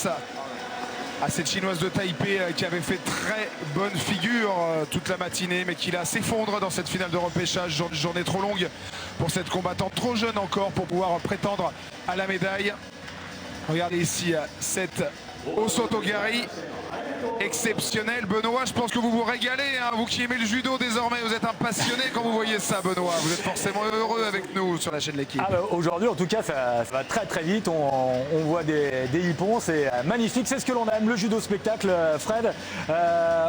face à cette chinoise de Taipei qui avait fait très bonne figure toute la matinée, mais qui là s'effondre dans cette finale de repêchage. Journée trop longue pour cette combattante, trop jeune encore pour pouvoir prétendre à la médaille. Regardez ici cette Osotogari exceptionnelle. Benoît, je pense que vous vous régalez, hein, vous qui aimez le judo désormais, vous êtes un passionné quand vous voyez ça, Benoît. Vous êtes forcément heureux avec nous sur la chaîne L'Équipe. Aujourd'hui, en tout cas, ça va très très vite. On voit des hippons, c'est magnifique. C'est ce que l'on aime, le judo spectacle, Fred.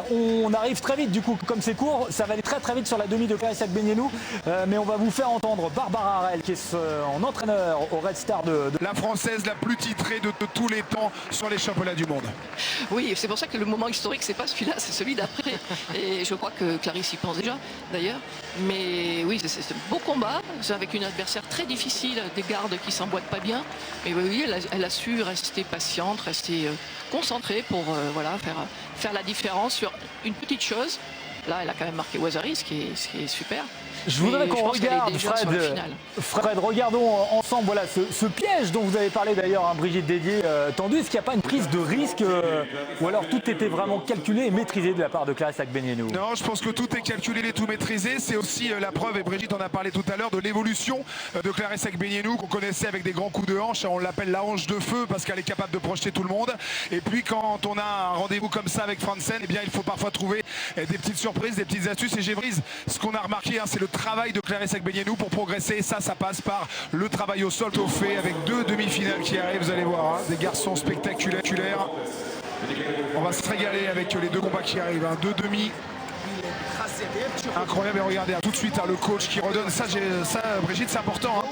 On arrive très vite, du coup, comme c'est court, ça va aller très très vite sur la demi de Clarisse Agbenienou. Mais on va vous faire entendre Barbara Harel, qui est son entraîneur au Red Star de... La Française la plus titrée de tous les temps sur les championnats du monde. Oui, c'est pour ça que le moment historique, c'est pas celui-là, c'est celui d'après. Et je crois que Clarisse y pense déjà, d'ailleurs. Mais oui, c'est un beau combat, c'est avec une adversaire très difficile, des gardes qui s'emboîtent pas bien. Mais oui, elle a su rester patiente, rester concentrée pour voilà, faire la différence sur une petite chose. Là, elle a quand même marqué Wazaris, ce qui est super. Je voudrais qu'on regarde, Fred, regardons ensemble voilà, ce piège dont vous avez parlé d'ailleurs, hein, Brigitte Dédier, tendu. Est-ce qu'il n'y a pas une prise de risque ou alors tout était vraiment calculé et maîtrisé de la part de Clarisse Agbenienou? Non, je pense que tout est calculé et tout maîtrisé. C'est aussi la preuve, et Brigitte en a parlé tout à l'heure, de l'évolution de Clarisse Agbenienou qu'on connaissait avec des grands coups de hanche. On l'appelle la hanche de feu parce qu'elle est capable de projeter tout le monde. Et puis quand on a un rendez-vous comme ça avec Franzen, eh bien, il faut parfois trouver des petites surprises, des petites astuces. Et Gévrise, ce qu'on a remarqué, hein, c'est le travail de Clarisse Agbenienou pour progresser. Ça passe par le travail au sol au fait, avec deux demi-finales qui arrivent, vous allez voir, hein, des garçons spectaculaires. On va se régaler avec les deux combats qui arrivent, hein, deux demi. Incroyable, et regardez hein, tout de suite hein, le coach qui redonne ça, Brigitte, c'est important. Hein.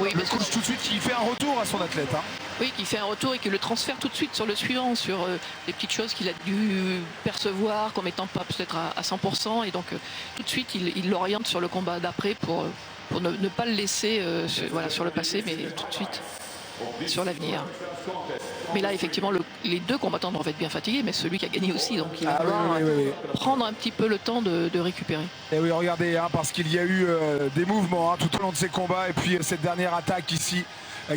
Oui, le coach tout de suite qui fait un retour à son athlète. Hein. Oui, qui fait un retour et qui le transfère tout de suite sur le suivant, sur des petites choses qu'il a dû percevoir comme étant pas peut-être à 100%. Et donc tout de suite, il l'oriente sur le combat d'après pour ne pas le laisser voilà, sur le passé, mais tout de suite sur l'avenir. Mais là, effectivement, les deux combattants doivent être bien fatigués, mais celui qui a gagné aussi. Donc il va falloir prendre un petit peu le temps de récupérer. Et oui, regardez, hein, parce qu'il y a eu des mouvements hein, tout au long de ces combats. Et puis cette dernière attaque ici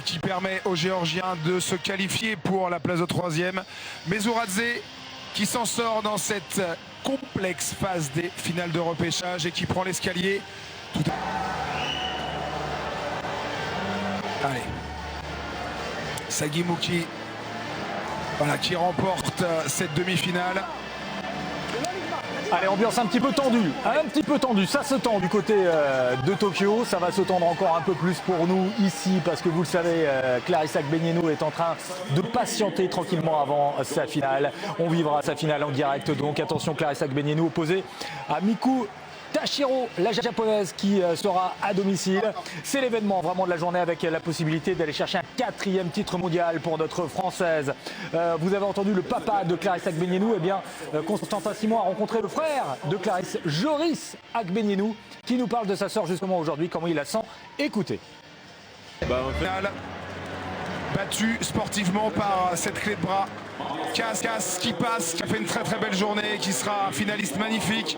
qui permet aux Géorgiens de se qualifier pour la place de troisième. Mesouradze qui s'en sort dans cette complexe phase des finales de repêchage et qui prend l'escalier. Allez. Sagimouki voilà, qui remporte cette demi-finale. Allez, ambiance un petit peu tendue, ça se tend du côté de Tokyo, ça va se tendre encore un peu plus pour nous ici parce que vous le savez, Clarisse Agbenienou est en train de patienter tranquillement avant sa finale. On vivra sa finale en direct, donc attention, Clarisse Agbenienou opposée à Miku Tashiro, la japonaise qui sera à domicile. C'est l'événement vraiment de la journée avec la possibilité d'aller chercher un 4e titre mondial pour notre française. Vous avez entendu le papa de Clarisse Agbenienou. Eh bien, Constantin Simon a rencontré le frère de Clarisse, Joris Agbenienou, qui nous parle de sa sœur justement aujourd'hui, comment il la sent. Écoutez. Battu sportivement par cette clé de bras. Casse qui passe, qui a fait une très très belle journée, qui sera finaliste magnifique.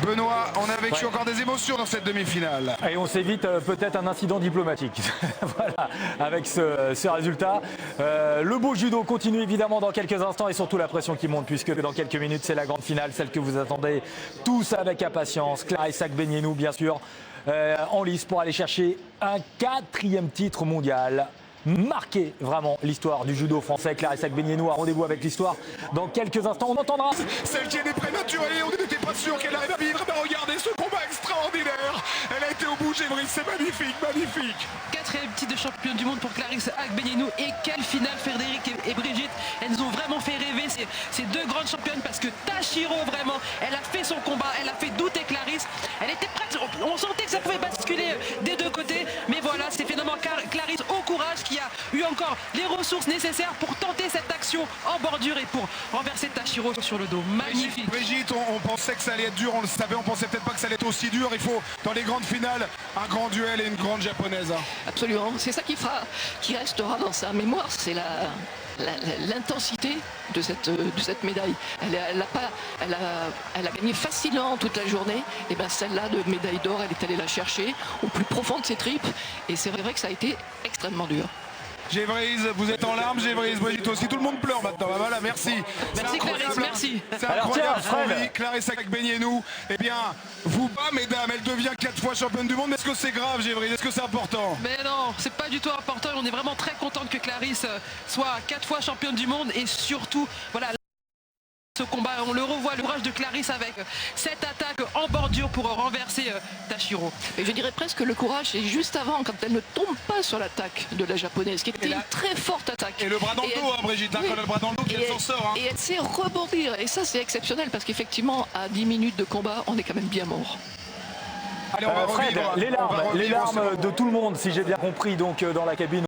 Benoît, on a vécu encore des émotions dans cette demi-finale. Et on s'évite peut-être un incident diplomatique. Voilà, avec ce résultat. Le beau judo continue évidemment dans quelques instants et surtout la pression qui monte puisque dans quelques minutes c'est la grande finale, celle que vous attendez tous avec impatience. Clarisse Agbenienou bien sûr en lice pour aller chercher un 4e titre mondial. Marquer vraiment l'histoire du judo français. Clarisse Agbenienou a rendez-vous avec l'histoire dans quelques instants. On entendra celle qui est née prématurée, on n'était pas sûr qu'elle arrive à vivre. Mais regardez ce combat extraordinaire. Elle a été au bout, Gévry, c'est magnifique, magnifique. 4e titre de championne du monde pour Clarisse Agbenienou. Et quelle finale, Frédéric et Brigitte. Elles nous ont vraiment fait rêver ces deux grandes championnes parce que Tashiro vraiment, elle a fait son combat, elle a fait douter Clarisse. Elle était prête, on sentait que ça pouvait basculer des deux côtés. Mais voilà, c'est finalement Clarisse au courage qui a eu encore les ressources nécessaires pour tenter cette action en bordure et pour renverser Tashiro sur le dos. Magnifique. Brigitte, on pensait que ça allait être dur, on le savait, on pensait peut-être pas que ça allait être aussi dur. Il faut, dans les grandes finales, un grand duel et une grande japonaise. Absolument, c'est ça qui restera dans sa mémoire, c'est l'intensité de cette médaille. Elle a gagné facilement toute la journée. Et bien celle-là de médaille d'or, elle est allée la chercher au plus profond de ses tripes. Et c'est vrai que ça a été extrêmement dur. Gévrise, vous êtes en larmes, Gévrise, Brigitte aussi, tout le monde pleure maintenant. Bah voilà, merci. Merci Clarisse, merci. C'est Alors, incroyable, tiens, Fred. Henri, Clarisse Agbenienou. Eh bien, vous bat, mesdames, elle devient 4 fois championne du monde. Mais est-ce que c'est grave, Gévrise? Est-ce que c'est important? Mais non, c'est pas du tout important. On est vraiment très contente que Clarisse soit 4 fois championne du monde et surtout, voilà. Ce combat, on le revoit, le courage de Clarisse avec cette attaque en bordure pour renverser Tashiro. Et je dirais presque le courage, c'est juste avant, quand elle ne tombe pas sur l'attaque de la japonaise, qui était une très forte attaque. Et le bras dans le dos, Brigitte, quand elle a le bras dans le dos, qu'elle s'en sort. Et elle sait rebondir. Et ça, c'est exceptionnel, parce qu'effectivement, à 10 minutes de combat, on est quand même bien mort. Allez, on va Fred, revivre. les On va larmes revivre ce moment. de tout le monde, si j'ai bien compris, donc dans la cabine.